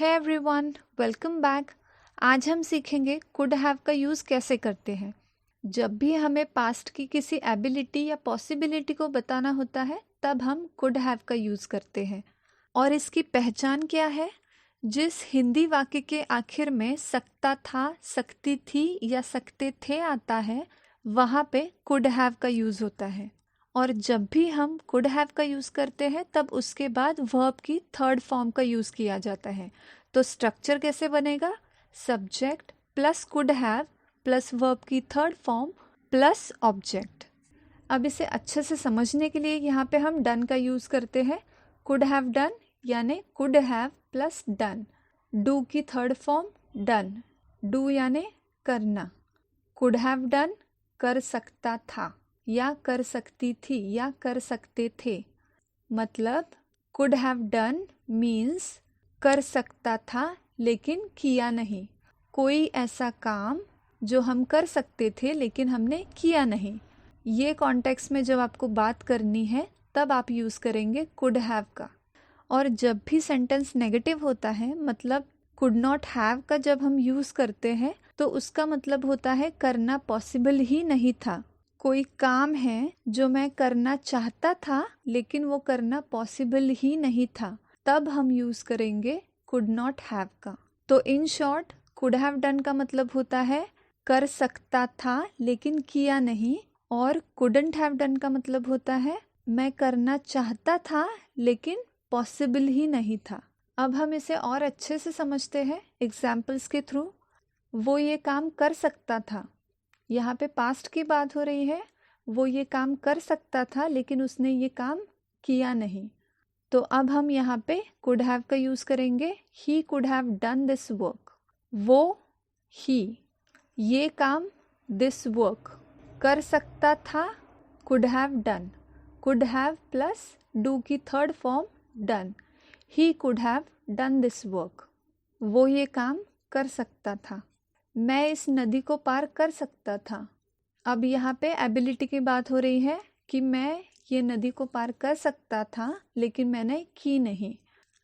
Hey everyone, welcome back. आज हम सीखेंगे कुड हैव का यूज़ कैसे करते हैं। जब भी हमें पास्ट की किसी एबिलिटी या पॉसिबिलिटी को बताना होता है तब हम कुड हैव का यूज़ करते हैं। और इसकी पहचान क्या है? जिस हिंदी वाक्य के आखिर में सकता था, सकती थी या सकते थे आता है, वहाँ पे कुड हैव का यूज़ होता है। और जब भी हम कुड हैव का यूज़ करते हैं तब उसके बाद वर्ब की थर्ड फॉर्म का यूज़ किया जाता है। तो स्ट्रक्चर कैसे बनेगा? Subject plus could have plus verb की थर्ड फॉर्म प्लस ऑब्जेक्ट। अब इसे अच्छे से समझने के लिए यहाँ पे हम डन का यूज़ करते हैं। कुड हैव डन यानी could have plus done. Do की थर्ड फॉर्म डन। डू यानी करना। कुड हैव डन कर सकता था या कर सकती थी या कर सकते थे। मतलब कुड हैव डन मीन्स कर सकता था लेकिन किया नहीं। कोई ऐसा काम जो हम कर सकते थे लेकिन हमने किया नहीं। ये कॉन्टेक्स्ट में जब आपको बात करनी है तब आप यूज़ करेंगे कुड हैव का। और जब भी सेंटेंस नेगेटिव होता है, मतलब कुड नॉट हैव का जब हम यूज़ करते हैं तो उसका मतलब होता है करना पॉसिबल ही नहीं था। कोई काम है जो मैं करना चाहता था लेकिन वो करना पॉसिबल ही नहीं था, तब हम यूज़ करेंगे कुड नॉट हैव का। तो in short could have done का मतलब होता है कर सकता था लेकिन किया नहीं, और कुडंट हैव डन का मतलब होता है मैं करना चाहता था लेकिन पॉसिबल ही नहीं था। अब हम इसे और अच्छे से समझते हैं एग्जाम्पल्स के थ्रू। वो ये काम कर सकता था, यहाँ पे पास्ट की बात हो रही है। वो ये काम कर सकता था लेकिन उसने ये काम किया नहीं। तो अब हम यहाँ पे कुड हैव का यूज़ करेंगे। He could have done this work. वो ही ये काम दिस वर्क कर सकता था, could have done. Could have plus do की third form done. He could have done this work. वो ये काम कर सकता था। मैं इस नदी को पार कर सकता था। अब यहाँ पे एबिलिटी की बात हो रही है कि मैं ये नदी को पार कर सकता था लेकिन मैंने की नहीं।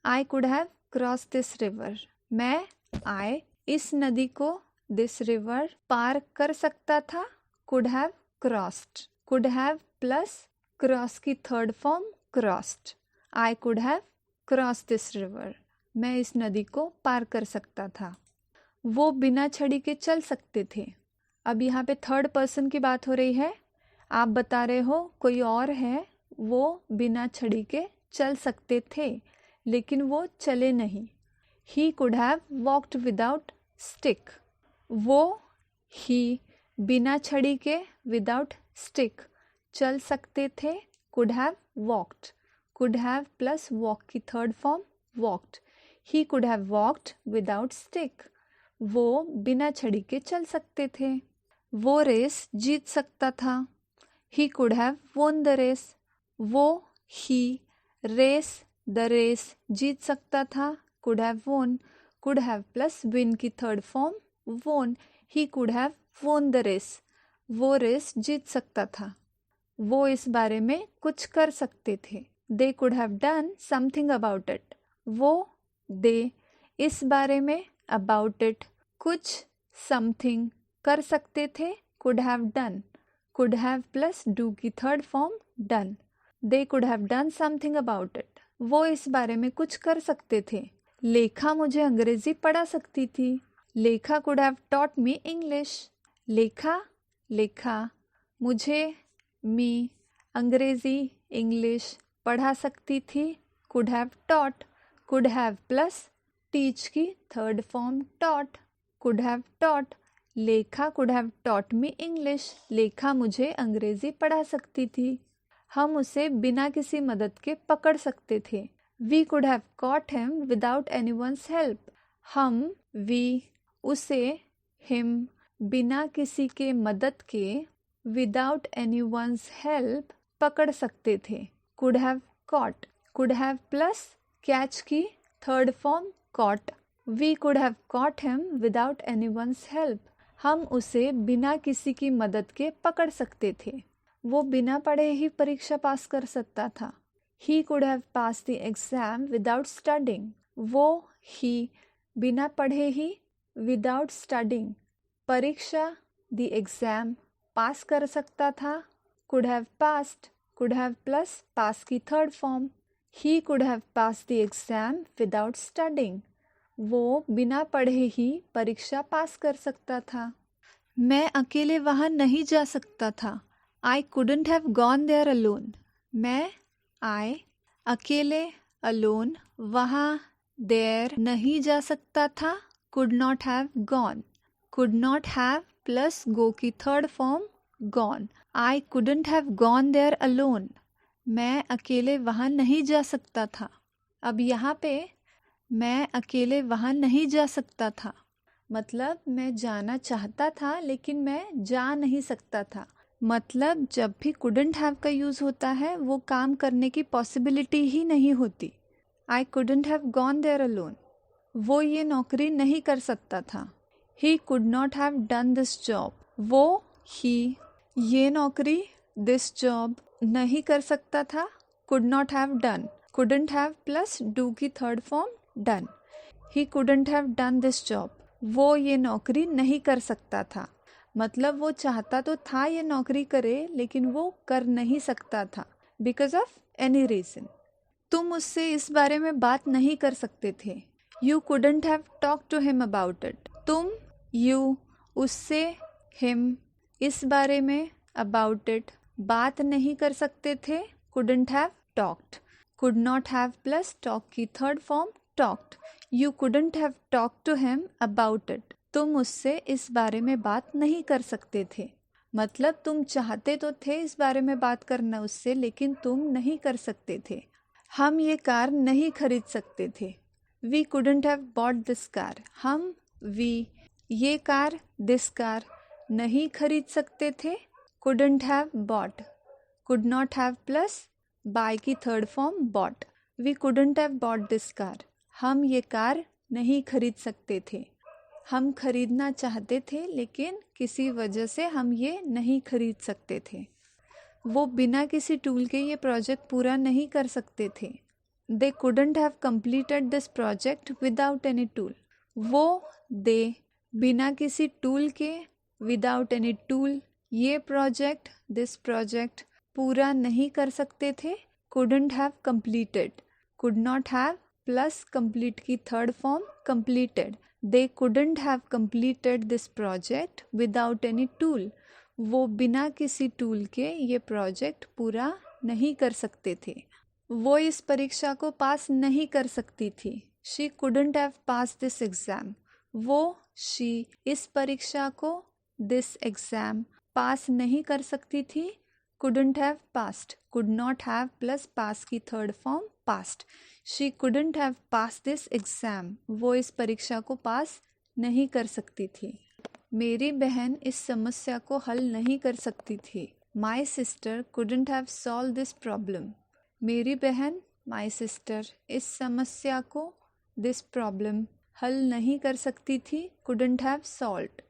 आई could have cross this river. मैं इस नदी को दिस रिवर पार कर सकता था, could have crossed. Could have plus cross की third form crossed. I could have cross this river. मैं इस नदी को पार कर सकता था। वो बिना छड़ी के चल सकते थे। अब यहाँ पे थर्ड पर्सन की बात हो रही है। आप बता रहे हो कोई और है, वो बिना छड़ी के चल सकते थे लेकिन वो चले नहीं। ही could have walked without stick. वो ही बिना छड़ी के विदाउट स्टिक चल सकते थे, could have walked. Could have plus walk की third form walked. He could have walked without stick. वो बिना छड़ी के चल सकते थे। वो रेस जीत सकता था। He could have won the race. वो ही रेस द रेस जीत सकता था, could have won. Could have plus win की third form won. He could have won the race. वो रेस जीत सकता था। वो इस बारे में कुछ कर सकते थे। दे could have done something about it. वो दे इस बारे में अबाउट इट कुछ समथिंग कर सकते थे, could have done. Could have plus do की third form done. They could have done something about it. वो इस बारे में कुछ कर सकते थे। लेखा मुझे अंग्रेजी पढ़ा सकती थी। Lekha could have taught me English. Lekha मुझे मी अंग्रेजी इंग्लिश पढ़ा सकती थी, could have taught. Could have plus teach की third form taught. Could have taught. Lekha could have taught me English. Lekha मुझे अंग्रेजी पढ़ा सकती थी। हम उसे बिना किसी मदद के पकड़ सकते थे। We could have caught him without anyone's help. हम उसे हिम बिना किसी के मदद के विदाउट एनीवन्स हेल्प पकड़ सकते थे, could have caught. Could have plus catch की third form caught. We could have caught him without anyone's help. हम उसे बिना किसी की मदद के पकड़ सकते थे। वो बिना पढ़े ही परीक्षा पास कर सकता था। He could have pass the exam without studying. वो ही बिना पढ़े ही, विदाउट स्टडिंग, परीक्षा द एग्जाम, पास कर सकता था, could have passed, could have plus pass की third form, he could have pass the exam without studying, वो बिना पढ़े ही परीक्षा पास कर सकता था। मैं अकेले वहाँ नहीं जा सकता था, I couldn't have gone there alone, मैं अकेले, अलोन, वहाँ, देयर, नहीं जा सकता था, could not have gone, could not have plus go की third form gone, I couldn't have gone there alone, मैं अकेले वहाँ नहीं जा सकता था। अब यहाँ पे मैं अकेले वहाँ नहीं जा सकता था मतलब मैं जाना चाहता था लेकिन मैं जा नहीं सकता था। मतलब जब भी कुडंट हैव का यूज़ होता है वो काम करने की पॉसिबिलिटी ही नहीं होती। I couldn't have gone there alone, वो ये नौकरी नहीं कर सकता था। He could not have done this job, वो, ही, ये नौकरी, दिस जॉब, नहीं कर सकता था, could not have done, couldn't have plus do की third form done, he couldn't have done this job, वो ये नौकरी नहीं कर सकता था। मतलब वो चाहता तो था ये नौकरी करे लेकिन वो कर नहीं सकता था बिकॉज ऑफ एनी रीजन। तुम उससे इस बारे में बात नहीं कर सकते थे, you couldn't have talk to him about it, तुम, यू, उससे, हिम, इस बारे में, अबाउट इट, बात नहीं कर सकते थे, couldn't have talked, could not have plus talk की third form talked, you couldn't have talk to him about it, तुम उससे इस बारे में बात नहीं कर सकते थे। मतलब तुम चाहते तो थे इस बारे में बात करना उससे लेकिन तुम नहीं कर सकते थे। हम ये कार नहीं खरीद सकते थे, we couldn't have bought this car, हम, वी, ये कार, दिस कार, नहीं खरीद सकते थे, couldn't have bought, could not have plus buy की third form bought, we couldn't have bought this car, हम ये कार नहीं खरीद सकते थे। हम खरीदना चाहते थे लेकिन किसी वजह से हम ये नहीं खरीद सकते थे। वो बिना किसी टूल के ये प्रोजेक्ट पूरा नहीं कर सकते थे। They couldn't have completed this project without any tool, वो, दे, बिना किसी टूल के, विदाउट एनी टूल, ये प्रोजेक्ट, दिस प्रोजेक्ट पूरा नहीं कर सकते थे, couldn't have completed, could not have plus complete की third form completed, they couldn't have completed this project without any tool, वो बिना किसी टूल के ये प्रोजेक्ट पूरा नहीं कर सकते थे। वो इस परीक्षा को पास नहीं कर सकती थी, she couldn't have pass this exam, वो, शी, इस परीक्षा को, दिस एग्जाम, पास नहीं कर सकती थी, couldn't have passed, could not have plus pass की third form passed, she couldn't have pass this exam, वो इस परीक्षा को पास नहीं कर सकती थी। मेरी बहन इस समस्या को हल नहीं कर सकती थी, माई sister couldn't have solve this problem, मेरी बहन, माई सिस्टर, इस समस्या को, दिस प्रॉब्लम, हल नहीं कर सकती थी, couldn't have solved,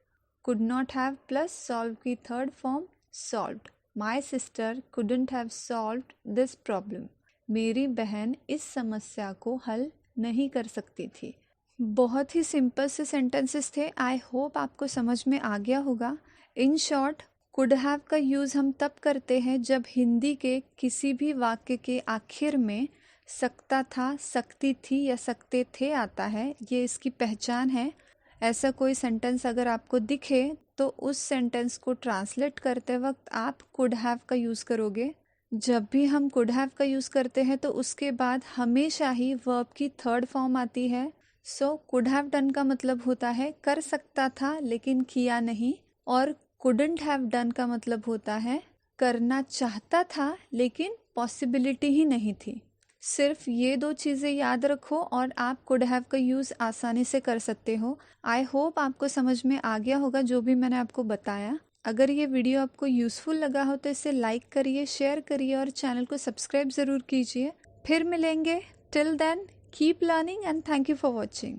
could not have plus solve की third form solved, my sister couldn't have solved this problem, मेरी बहन इस समस्या को हल नहीं कर सकती थी। बहुत ही सिंपल से सेंटेंसेस थे। आई होप आपको समझ में आ गया होगा। इन शॉर्ट, कुड हैव का यूज़ हम तब करते हैं जब हिंदी के किसी भी वाक्य के आखिर में सकता था, सकती थी या सकते थे आता है। ये इसकी पहचान है। ऐसा कोई सेंटेंस अगर आपको दिखे तो उस सेंटेंस को ट्रांसलेट करते वक्त आप कुड हैव का यूज़ करोगे। जब भी हम कुड हैव का यूज़ करते हैं तो उसके बाद हमेशा ही वर्ब की थर्ड फॉर्म आती है। सो कुड हैव डन का मतलब होता है कर सकता था लेकिन किया नहीं, और कुडंट हैव डन का मतलब होता है करना चाहता था लेकिन पॉसिबिलिटी ही नहीं थी। सिर्फ ये दो चीज़ें याद रखो और आप कुड हैव का यूज़ आसानी से कर सकते हो। आई होप आपको समझ में आ गया होगा जो भी मैंने आपको बताया। अगर ये वीडियो आपको यूज़फुल लगा हो तो इसे लाइक करिए, शेयर करिए और चैनल को सब्सक्राइब ज़रूर कीजिए। फिर मिलेंगे। Till then keep learning and thank you for watching.